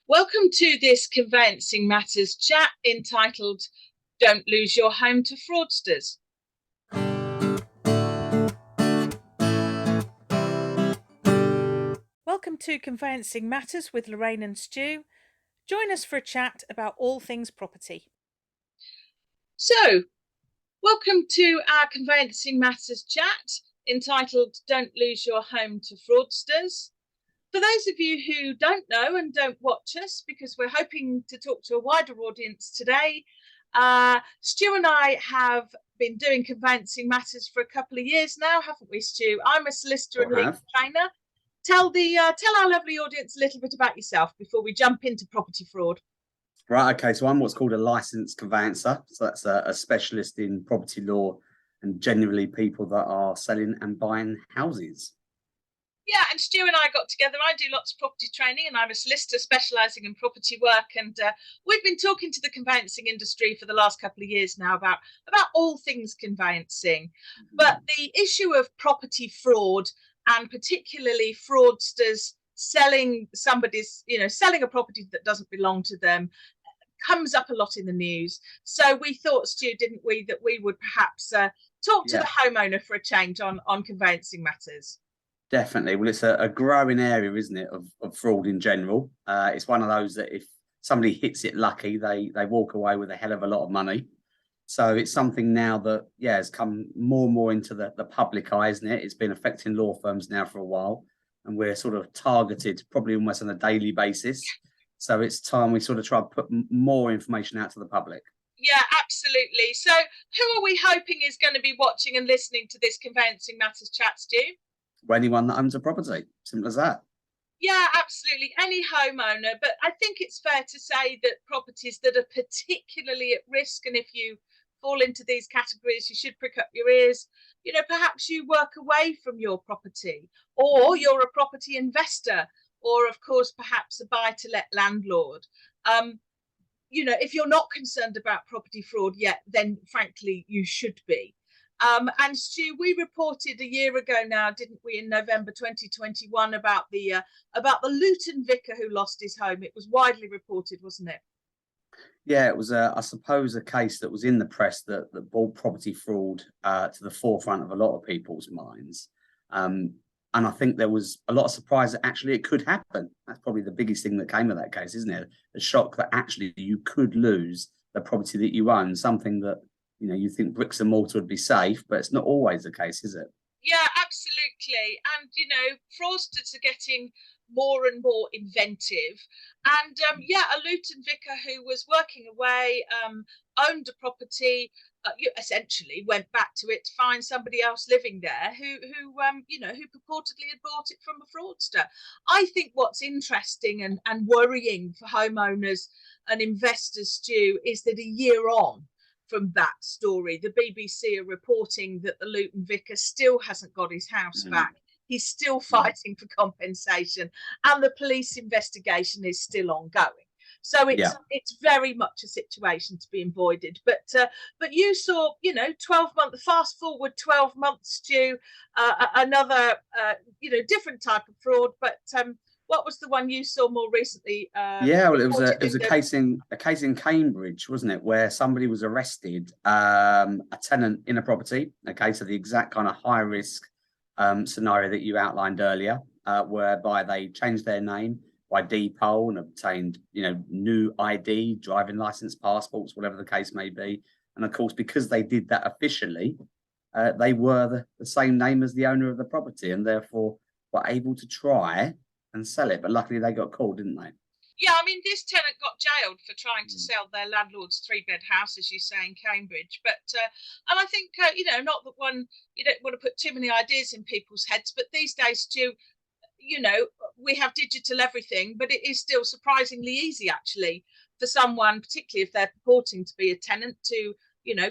Welcome to this Conveyancing Matters chat entitled Don't Lose Your Home to Fraudsters. Welcome to Conveyancing Matters with Lorraine and Stu. Join us for a chat about all things property. So, welcome to our Conveyancing Matters chat entitled Don't Lose Your Home to Fraudsters. For those of you who don't know and don't watch us, because we're hoping to talk to a wider audience today, Stu and I have been doing Conveyancing Matters for a couple of years now, haven't we, Stu? I'm a solicitor and legal trainer. Tell our lovely audience a little bit about yourself before we jump into property fraud. Right, okay, so I'm what's called a licensed conveyancer. So that's a specialist in property law and generally people that are selling and buying houses. Yeah, and Stu and I got together. I do lots of property training and I'm a solicitor specialising in property work. And we've been talking to the conveyancing industry for the last couple of years now about all things conveyancing. But the issue of property fraud and particularly fraudsters selling selling a property that doesn't belong to them comes up a lot in the news. So we thought, Stu, didn't we, that we would perhaps talk to the homeowner for a change on Conveyancing Matters. Definitely. Well, it's a growing area, isn't it, of fraud in general. It's one of those that if somebody hits it lucky, they walk away with a hell of a lot of money. So it's something now that, has come more and more into the public eye, isn't it? It's been affecting law firms now for a while, and we're sort of targeted probably almost on a daily basis. So it's time we sort of try to put more information out to the public. Yeah, absolutely. So who are we hoping is going to be watching and listening to this Conveyancing Matters chat, Stu? Anyone that owns a property, simple as that. Yeah, absolutely. Any homeowner. But I think it's fair to say that properties that are particularly at risk, and if you fall into these categories, you should prick up your ears. Perhaps you work away from your property, or you're a property investor, or of course, perhaps a buy-to-let landlord. If you're not concerned about property fraud yet, then frankly, you should be. And Stu, we reported a year ago now, didn't we, in November 2021, about the Luton vicar who lost his home. It was widely reported, wasn't it? Yeah, it was, I suppose, a case that was in the press that brought property fraud to the forefront of a lot of people's minds. And I think there was a lot of surprise that actually it could happen. That's probably the biggest thing that came of that case, isn't it? The shock that actually you could lose the property that you own, something that you think bricks and mortar would be safe, but it's not always the case, is it? Yeah, absolutely. And, fraudsters are getting more and more inventive. And, a Luton vicar who was working away, owned a property, essentially went back to it to find somebody else living there who purportedly had bought it from a fraudster. I think what's interesting and worrying for homeowners and investors, Stu, is that a year on from that story, the BBC are reporting that the Luton vicar still hasn't got his house back. He's still fighting for compensation, and the police investigation is still ongoing. So it's very much a situation to be avoided. But you saw, 12 months. Fast forward 12 months, Stu, another different type of fraud, but. What was the one you saw more recently? Well, it was a case in Cambridge, wasn't it, where somebody was arrested, a tenant in a property. Okay, so the exact kind of high risk scenario that you outlined earlier, whereby they changed their name by deed-poll and obtained, new ID, driving license, passports, whatever the case may be. And of course, because they did that officially, they were the same name as the owner of the property, and therefore were able to try and sell it, but luckily they got caught, didn't they? Yeah, I mean, this tenant got jailed for trying to sell their landlord's 3-bed house, as you say, in Cambridge. But and I think not that you don't want to put too many ideas in people's heads, but these days, Stu, we have digital everything, but it is still surprisingly easy actually for someone, particularly if they're purporting to be a tenant, to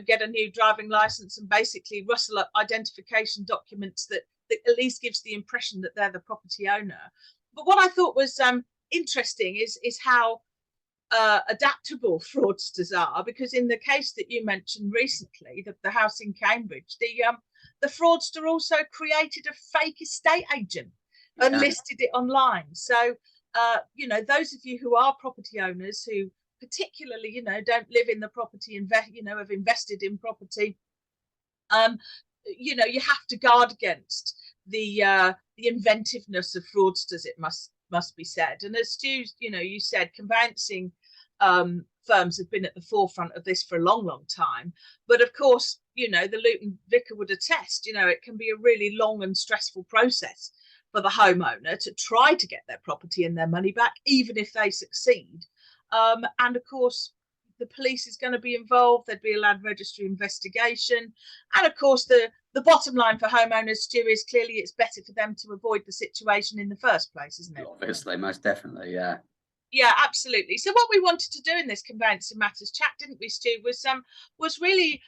get a new driving license and basically rustle up identification documents that at least gives the impression that they're the property owner. But what I thought was interesting is how adaptable fraudsters are, because in the case that you mentioned recently, the house in Cambridge, the fraudster also created a fake estate agent and listed it online. So you know, those of you who are property owners who particularly, you know, don't live in the property, you know, have invested in property, you know, you have to guard against the inventiveness of fraudsters, it must be said. And as Stu, you know, you said, conveyancing firms have been at the forefront of this for a long time. But of course, you know, the Luton Vicar would attest, you know, it can be a really long and stressful process for the homeowner to try to get their property and their money back, even if they succeed. And of course, the police is going to be involved. There'd be a land registry investigation. And of course, the bottom line for homeowners, Stu, is clearly it's better for them to avoid the situation in the first place, isn't it? Obviously, most definitely, yeah. Yeah, absolutely. So what we wanted to do in this Conveyancing Matters chat, didn't we, Stu, was really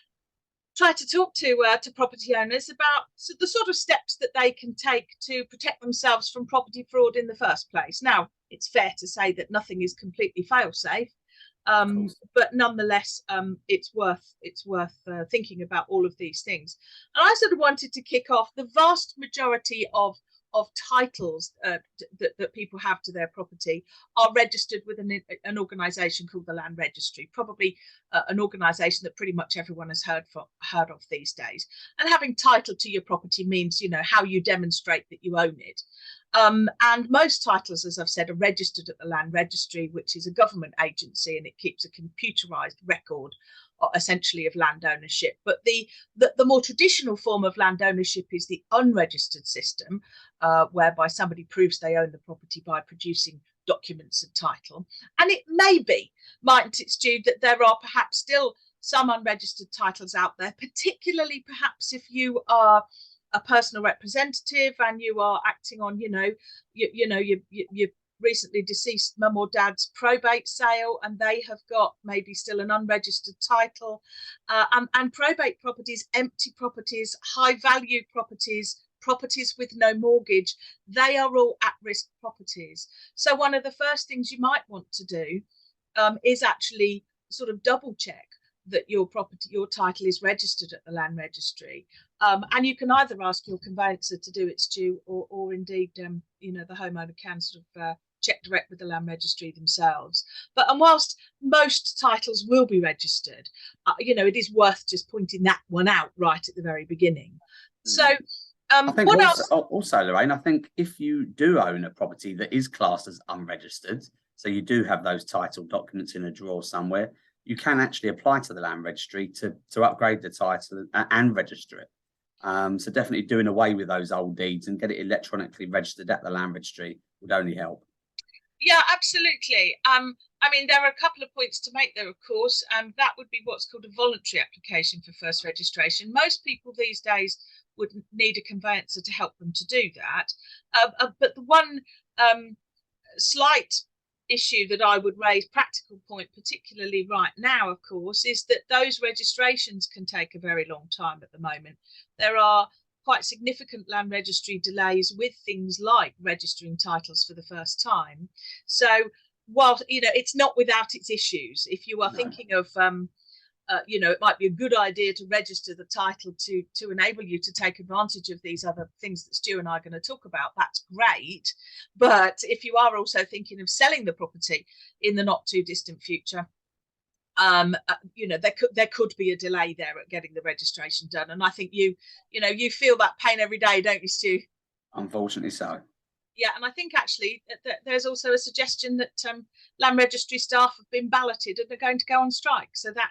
try to talk to property owners about the sort of steps that they can take to protect themselves from property fraud in the first place. Now, it's fair to say that nothing is completely fail-safe, but nonetheless, it's worth thinking about all of these things. And I sort of wanted to kick off the vast majority of titles that people have to their property are registered with an organisation called the Land Registry, probably an organisation that pretty much everyone has heard of these days. And having title to your property means, you know, how you demonstrate that you own it. And most titles, as I've said, are registered at the Land Registry, which is a government agency, and it keeps a computerised record essentially of land ownership. But the more traditional form of land ownership is the unregistered system, whereby somebody proves they own the property by producing documents of title. And it may be, mightn't it, Stu, that there are perhaps still some unregistered titles out there, particularly perhaps if you are a personal representative and you are acting on, you know, your recently deceased mum or dad's probate sale, and they have got maybe still an unregistered title, and probate properties, empty properties, high value properties with no mortgage, they are all at-risk properties. So one of the first things you might want to do is actually sort of double check that your title is registered at the Land Registry. And you can either ask your conveyancer to do it, Stu, or indeed, you know, the homeowner can sort of check direct with the Land Registry themselves. But whilst most titles will be registered, you know, it is worth just pointing that one out right at the very beginning. So I think what also, Lorraine, I think if you do own a property that is classed as unregistered, so you do have those title documents in a drawer somewhere, you can actually apply to the Land Registry to upgrade the title and register it. So definitely doing away with those old deeds and get it electronically registered at the Land Registry would only help. Yeah, absolutely. I mean, there are a couple of points to make there, of course, and that would be what's called a voluntary application for first registration. Most people these days would need a conveyancer to help them to do that. But the one slight issue that I would raise, practical point, particularly right now, of course, is that those registrations can take a very long time at the moment. There are quite significant land registry delays with things like registering titles for the first time. So while, you know, it's not without its issues, if you are thinking of you know, it might be a good idea to register the title to enable you to take advantage of these other things that Stu and I are going to talk about. That's great. But if you are also thinking of selling the property in the not too distant future, you know, there could be a delay there at getting the registration done. And I think you feel that pain every day, don't you, Stu? Unfortunately so. Yeah, and I think actually there's also a suggestion that Land Registry staff have been balloted and are going to go on strike. So that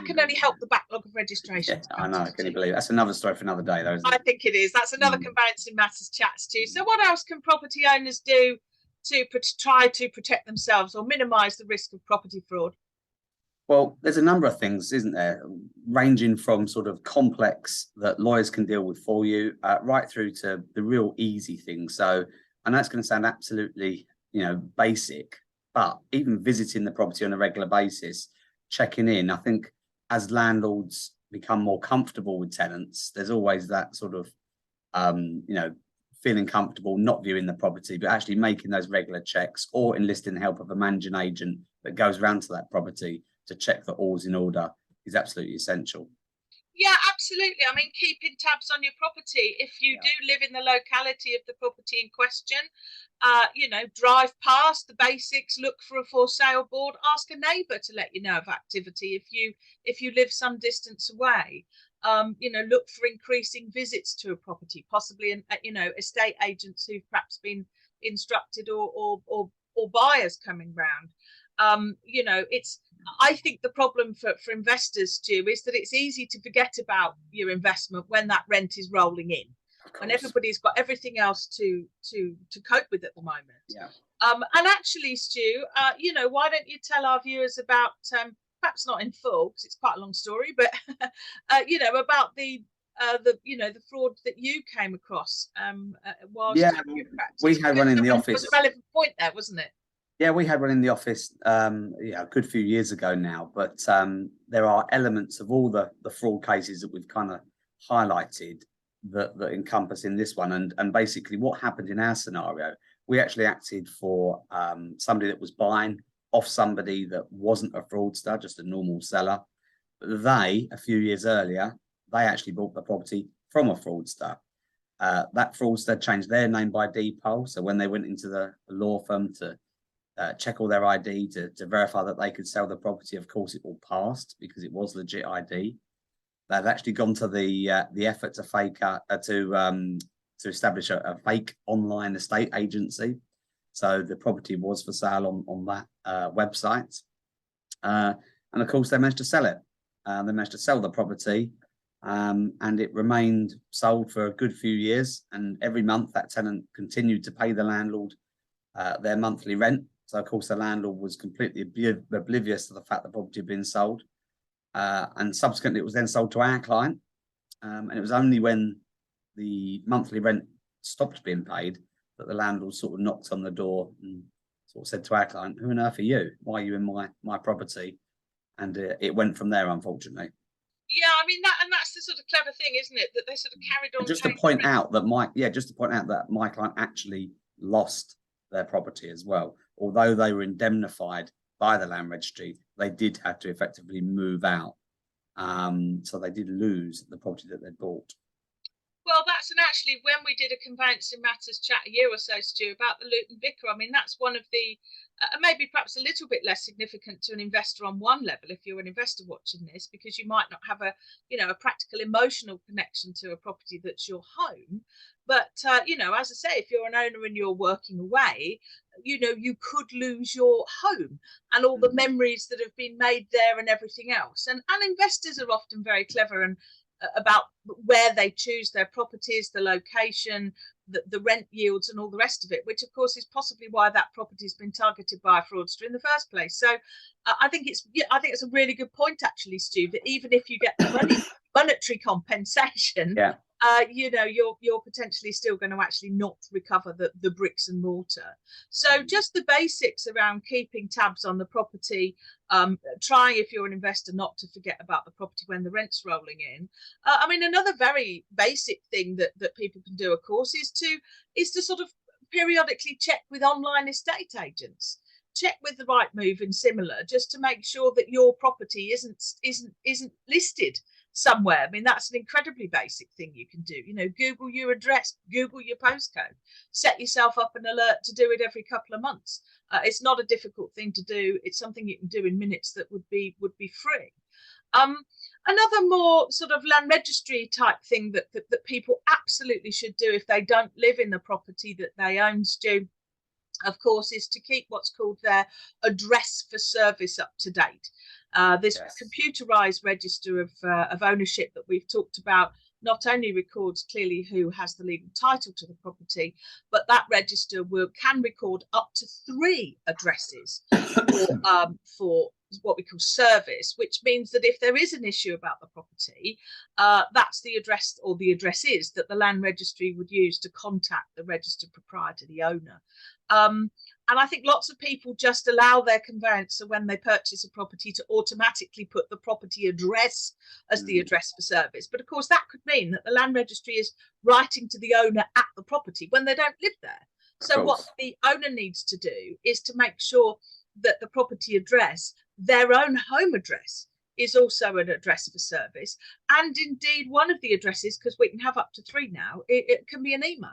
can only help the backlog of registrations. Yeah, I know. Can you believe it? That's another story for another day, though, isn't it? I think it is. That's another Conveyancing Matters chats too. So what else can property owners do to try to protect themselves or minimise the risk of property fraud? Well, there's a number of things, isn't there, ranging from sort of complex that lawyers can deal with for you, right through to the real easy things. So I know it's going to sound absolutely, you know, basic, but even visiting the property on a regular basis, checking in, I think as landlords become more comfortable with tenants, there's always that sort of, you know, feeling comfortable not viewing the property, but actually making those regular checks or enlisting the help of a managing agent that goes round to that property to check that all's in order is absolutely essential. Yeah, absolutely. I mean, keeping tabs on your property. If you do live in the locality of the property in question, drive past the basics, look for a for sale board, ask a neighbour to let you know of activity if you live some distance away. Look for increasing visits to a property, possibly estate agents who've perhaps been instructed or buyers coming round. It's I think the problem for investors, Stu, is that it's easy to forget about your investment when that rent is rolling in, when everybody's got everything else to cope with at the moment. Yeah. And actually, Stu, why don't you tell our viewers about perhaps not in full because it's quite a long story, but about the fraud that you came across whilst you practiced. We had one in the office. It was a relevant point there, wasn't it? Yeah, we had one in the office, a good few years ago now. But there are elements of all the fraud cases that we've kind of highlighted that encompass in this one. And basically, what happened in our scenario, we actually acted for somebody that was buying off somebody that wasn't a fraudster, just a normal seller. But they, a few years earlier, they actually bought the property from a fraudster. That fraudster changed their name by deed poll. So when they went into the law firm to check all their ID to verify that they could sell the property, of course, it all passed because it was legit ID. They've actually gone to the effort to establish a fake online estate agency. So the property was for sale on that website, and of course they managed to sell it. They managed to sell the property, and it remained sold for a good few years. And every month that tenant continued to pay the landlord their monthly rent. So of course the landlord was completely oblivious to the fact the property had been sold. And subsequently it was then sold to our client. And it was only when the monthly rent stopped being paid that the landlord sort of knocked on the door and sort of said to our client, "Who on earth are you? Why are you in my property?" And it went from there, unfortunately. Yeah, I mean that's the sort of clever thing, isn't it? That they sort of carried on. Just to point out that my client actually lost their property as well. Although they were indemnified by the land registry, they did have to effectively move out. So they did lose the property that they bought. Well, actually when we did a Conveyancing Matters chat a year or so, Stu, about the Luton Vicar, I mean, that's one of the maybe perhaps a little bit less significant to an investor on one level if you're an investor watching this, because you might not have a practical emotional connection to a property that's your home. But as I say, if you're an owner and you're working away, you could lose your home and all the memories that have been made there and everything else. And investors are often very clever and about where they choose their properties, the location, the rent yields and all the rest of it, which of course is possibly why that property has been targeted by a fraudster in the first place. So I think it's a really good point actually, Stu, that even if you get the monetary compensation, you're potentially still going to actually not recover the bricks and mortar. So just the basics around keeping tabs on the property, trying, if you're an investor, not to forget about the property when the rent's rolling in. I mean, another very basic thing that people can do, of course, is to sort of periodically check with online estate agents. Check with the Rightmove and similar, just to make sure that your property isn't listed somewhere. I mean, that's an incredibly basic thing you can do. Google your address, Google your postcode, set yourself up an alert to do it every couple of months. It's not a difficult thing to do. It's something you can do in minutes that would be free. Another more sort of land registry type thing that people absolutely should do if they don't live in the property that they own, Stu, of course, is to keep what's called their address for service up to date. This computerized register of ownership that we've talked about not only records clearly who has the legal title to the property, but that register can record up to 3 addresses for what we call service, which means that if there is an issue about the property, that's the address or the addresses that the land registry would use to contact the registered proprietor, the owner. And I think lots of people just allow their conveyancer, when they purchase a property, to automatically put the property address as the address for service. But of course, that could mean that the land registry is writing to the owner at the property when they don't live there. So what the owner needs to do is to make sure that the property address, their own home address, is also an address for service. And indeed, one of the addresses, because we can have up to 3 now, it can be an email.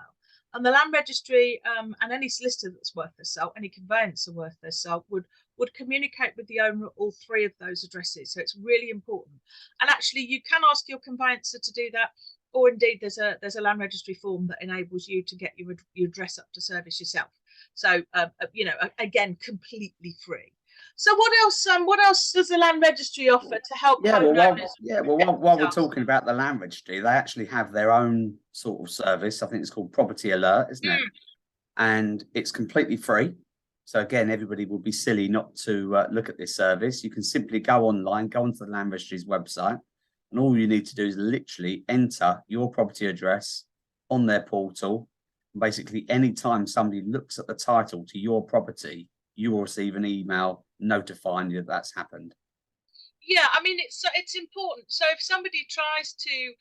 And the land registry and any solicitor that's worth their salt, any conveyancer worth their salt, would communicate with the owner at all 3 of those addresses. So it's really important. And actually, you can ask your conveyancer to do that, or indeed there's a land registry form that enables you to get your address up to service yourself. So again, completely free. So what else does the land registry offer to help? While we're talking about the land registry, they actually have their own sort of service. I think it's called Property Alert, isn't it? And it's completely free. So again, everybody would be silly not to look at this service. You can simply go online, go onto the land registry's website, and all you need to do is literally enter your property address on their portal. Basically, anytime somebody looks at the title to your property, you will receive an email notifying you that that's happened. Yeah, I mean, it's important. So if somebody tries to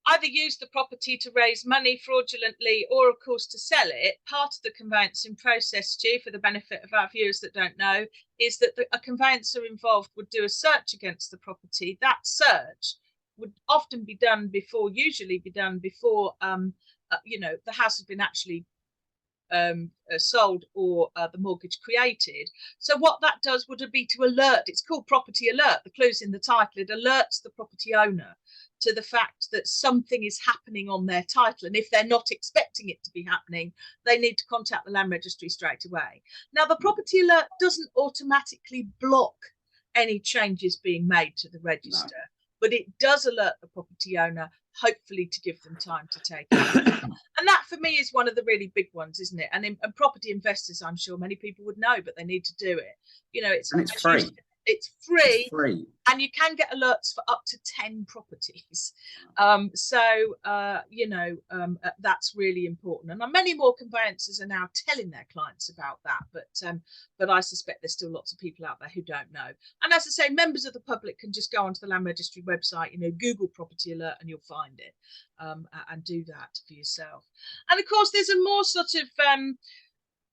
either use the property to raise money fraudulently or, of course, to sell it, part of the conveyancing process, Stu, for the benefit of our viewers that don't know, is that a conveyancer involved would do a search against the property. That search would often be done before, the house has been actually sold or the mortgage created. So what that does would be to alert, it's called Property Alert, the clue's in the title, it alerts the property owner to the fact that something is happening on their title, and if they're not expecting it to be happening, they need to contact the land registry straight away. Now, the Property Alert doesn't automatically block any changes being made to the register, but it does alert the property owner, hopefully to give them time to take it. And that for me is one of the really big ones, isn't it? And property investors, I'm sure many people would know, but they need to do it. It's free. It's free, and you can get alerts for up to 10 properties. That's really important. And many more conveyancers are now telling their clients about that, but I suspect there's still lots of people out there who don't know. And as I say, members of the public can just go onto the land registry website, Google Property Alert, and you'll find it, and do that for yourself. And of course, there's a more sort of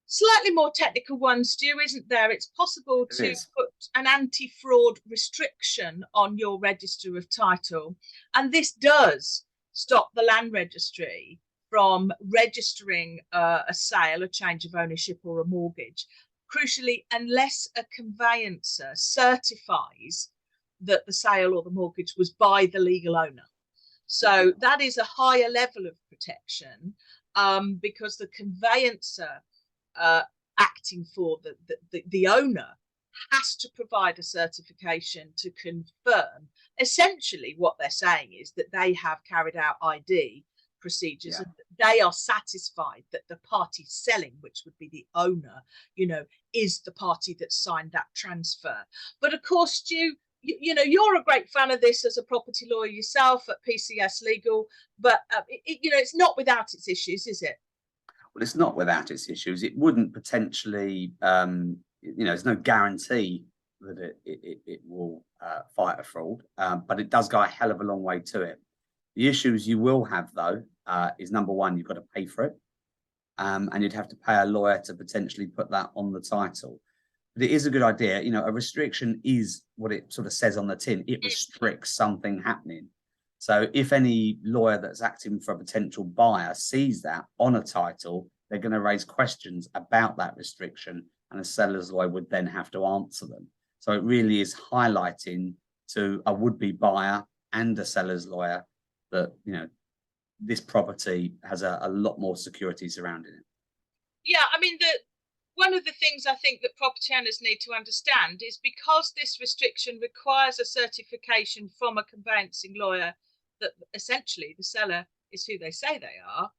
slightly more technical one, Stu, isn't there? It's possible to put an anti-fraud restriction on your register of title, and this does stop the land registry from registering a sale, a change of ownership, or a mortgage, crucially, unless a conveyancer certifies that the sale or the mortgage was by the legal owner. So that is a higher level of protection, because the conveyancer acting for the owner has to provide a certification to confirm. Essentially, what they're saying is that they have carried out ID procedures, and they are satisfied that the party selling, which would be the owner, is the party that signed that transfer. But of course, Stu, you're a great fan of this as a property lawyer yourself at PCS Legal, but it's not without its issues, is it? Well, it's not without its issues. It wouldn't potentially, there's no guarantee that it will fight a fraud, but it does go a hell of a long way to it. The issues you will have, though, is number one, you've got to pay for it, and you'd have to pay a lawyer to potentially put that on the title. But it is a good idea. A restriction is what it sort of says on the tin. It restricts something happening. So if any lawyer that's acting for a potential buyer sees that on a title, they're going to raise questions about that restriction, and a seller's lawyer would then have to answer them. So it really is highlighting to a would-be buyer and a seller's lawyer that, this property has a lot more security surrounding it. Yeah, I mean, one of the things I think that property owners need to understand is, because this restriction requires a certification from a conveyancing lawyer that essentially the seller is who they say they are,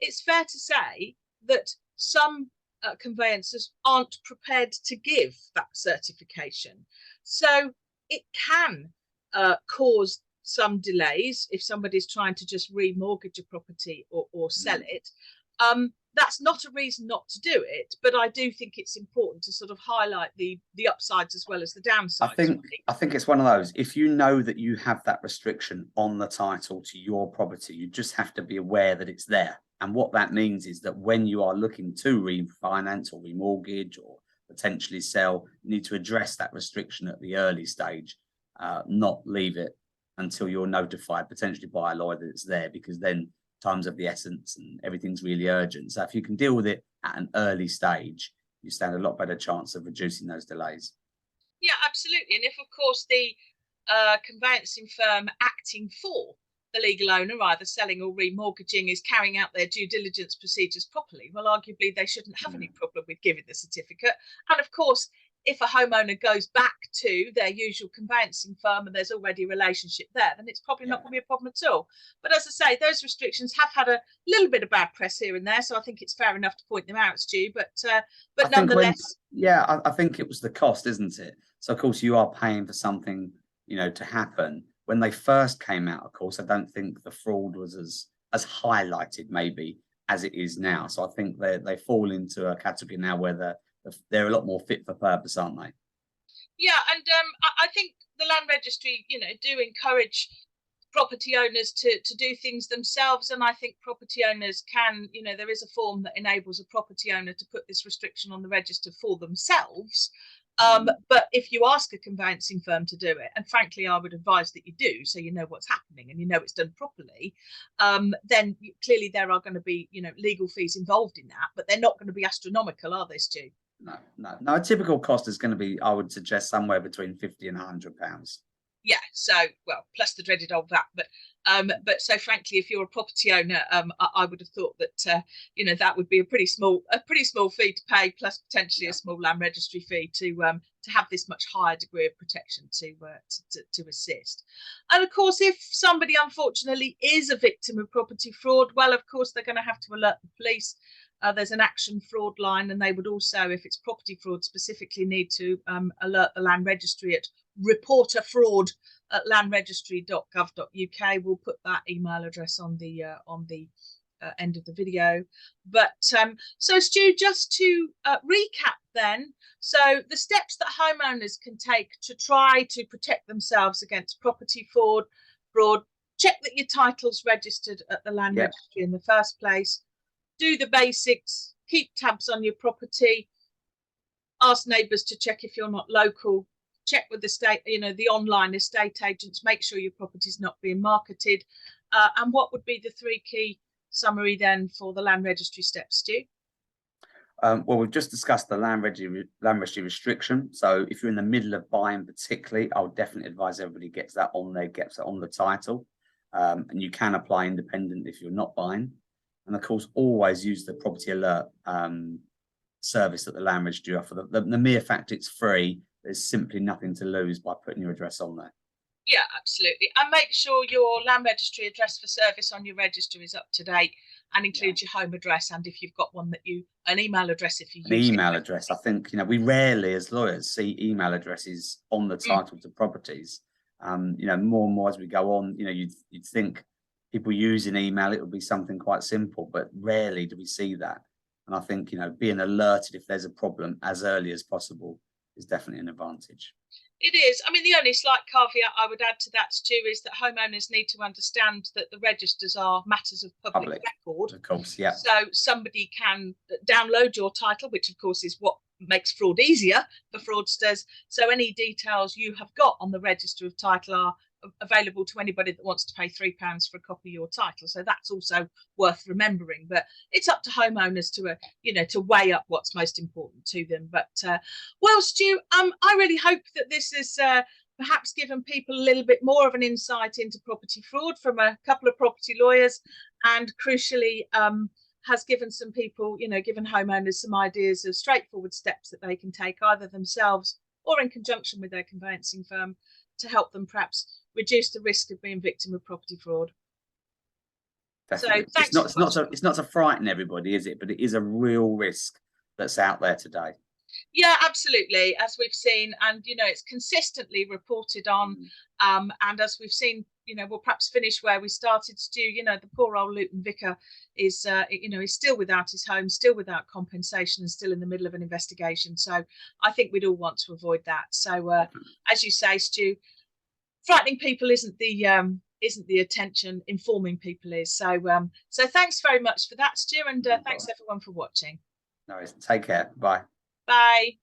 it's fair to say that some conveyancers aren't prepared to give that certification. So it can cause some delays if somebody's trying to just remortgage a property or sell it. That's not a reason not to do it, but I do think it's important to sort of highlight the upsides as well as the downsides. I think it's one of those, if you know that you have that restriction on the title to your property, you just have to be aware that it's there. And what that means is that when you are looking to refinance or remortgage or potentially sell, you need to address that restriction at the early stage. not leave it until you're notified potentially by a lawyer that it's there, because then time's of the essence and everything's really urgent. So if you can deal with it at an early stage, you stand a lot better chance of reducing those delays. Yeah, absolutely. And if, of course, the conveyancing firm acting for the legal owner, either selling or remortgaging, is carrying out their due diligence procedures properly, well, arguably they shouldn't have any problem with giving the certificate. And of course, if a homeowner goes back to their usual conveyancing firm and there's already a relationship there, then it's probably not going to be a problem at all. But as I say, those restrictions have had a little bit of bad press here and there, so I think it's fair enough to point them out, Stu. But nonetheless, I think it was the cost, isn't it? So of course you are paying for something, to happen. When they first came out, of course, I don't think the fraud was as highlighted maybe as it is now. So I think they fall into a category now where they're a lot more fit for purpose, aren't they? Yeah, and I think the land registry, do encourage property owners to do things themselves. And I think property owners can, there is a form that enables a property owner to put this restriction on the register for themselves. But if you ask a conveyancing firm to do it, and frankly, I would advise that you do, so you know what's happening and you know it's done properly, then clearly there are going to be, legal fees involved in that, but they're not going to be astronomical, are they, Stu? No. A typical cost is going to be, I would suggest, somewhere between £50 and £100. Yeah, so well, plus the dreaded old VAT, but so frankly, if you're a property owner, I would have thought that that would be a pretty small fee to pay, plus potentially a small land registry fee to have this much higher degree of protection to assist. And of course, if somebody unfortunately is a victim of property fraud, well, of course they're going to have to alert the police. There's an action fraud line, and they would also, if it's property fraud specifically, need to alert the land registry at reporterfraud@landregistry.gov.uk. We'll put that email address on the end of the video. But so Stu, just to recap then, so the steps that homeowners can take to try to protect themselves against property fraud, check that your title's registered at the land registry in the first place, do the basics, keep tabs on your property, ask neighbours to check if you're not local, check with the state, the online estate agents, make sure your property's not being marketed. And what would be the three key summary then for the land registry steps, Stu? Well, we've just discussed the land registry restriction. So if you're in the middle of buying particularly, I would definitely advise everybody gets that on there, gets it on the title. And you can apply independent if you're not buying. And of course, always use the property alert service that the land registry offer. The mere fact it's free, there's simply nothing to lose by putting your address on there. Yeah, absolutely. And make sure your land registry address for service on your register is up to date and includes your home address. And if you've got one an email address, if you use an email address. I think, we rarely as lawyers see email addresses on the title to properties. More and more as we go on, you'd think people using email, it would be something quite simple, but rarely do we see that. And I think, being alerted if there's a problem as early as possible is definitely an advantage. It is. I mean, the only slight caveat I would add to that, Stu, is that homeowners need to understand that the registers are matters of public record. Of course, yeah. So somebody can download your title, which of course is what makes fraud easier for fraudsters. So any details you have got on the register of title are available to anybody that wants to pay £3 for a copy of your title. So that's also worth remembering. But it's up to homeowners to weigh up what's most important to them. But well, Stu, I really hope that this has perhaps given people a little bit more of an insight into property fraud from a couple of property lawyers, and crucially has given some people, given homeowners some ideas of straightforward steps that they can take either themselves or in conjunction with their conveyancing firm to help them perhaps reduce the risk of being victim of property fraud. Definitely. So thanks. It's not to frighten everybody, is it? But it is a real risk that's out there today. Yeah, absolutely. As we've seen, and it's consistently reported on. And as we've seen, we'll perhaps finish where we started, Stu. The poor old Luton vicar is still without his home, still without compensation, and still in the middle of an investigation. So I think we'd all want to avoid that. So as you say, Stu, frightening people isn't the attention, informing people is. So thanks very much for that, Stu, and thanks everyone for watching. No worries. Take care. Bye. Bye.